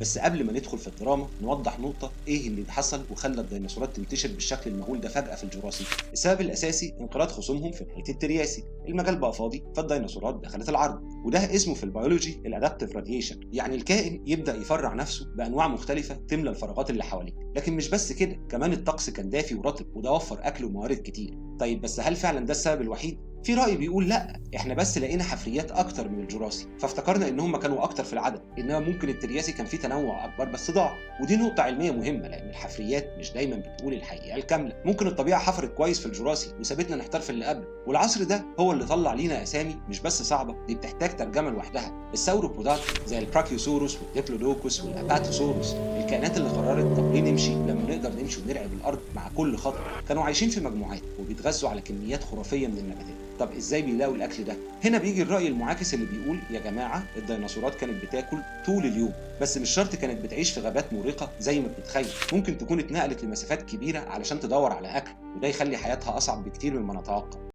بس قبل ما ندخل في الدراما نوضح نقطة ايه اللي حصل وخلى الديناصورات تنتشر بالشكل المهول ده فجأة في الجراسيك. السبب الأساسي انقراض خصومهم في نهاية الترياسي، المجال بقى فاضي فالديناصورات دخلت العرض، وده اسمه في البيولوجي الادابتيف راديشن، يعني الكائن يبدأ يفرع نفسه بأنواع مختلفة تملى الفراغات اللي حواليه. لكن مش بس كده، كمان الطقس كان دافي ورطب وده وفر أكل وموارد كتير. طيب بس هل فعلا ده السبب الوحيد؟ في رأي بيقول لا، احنا بس لقينا حفريات اكتر من الجراسي فافتكرنا ان هم كانوا اكتر في العدد، انما ممكن الترياسي كان فيه تنوع اكبر بس ضاع. ودي نقطة علمية مهمة لان الحفريات مش دايما بتقول الحقيقة الكاملة، ممكن الطبيعة حفرت كويس في الجراسي وسابتنا نحتار في اللي قبل، والعصر ده هو اللي طلع لينا اسامي مش بس صعبة، دي بتحتاج ترجمة لوحدها. الثوروبودات زي البراكيوسوروس والديبلودوكوس والاباتوسوروس، الكائنات اللي قررت طب ليه نمشي لما نقدر نمشي ونرعب الارض مع كل خطوة، كانوا عايشين في مجموعات وبيتغذوا على كميات خرافية من النباتات. طب ازاي بيلاقوا الاكل ده؟ هنا بيجي الراي المعاكس اللي بيقول يا جماعه الديناصورات كانت بتاكل طول اليوم، بس مش شرط كانت بتعيش في غابات مغرقه زي ما بتتخيل، ممكن تكون اتنقلت لمسافات كبيره علشان تدور على اكل، وده يخلي حياتها اصعب بكتير مما نتوقع.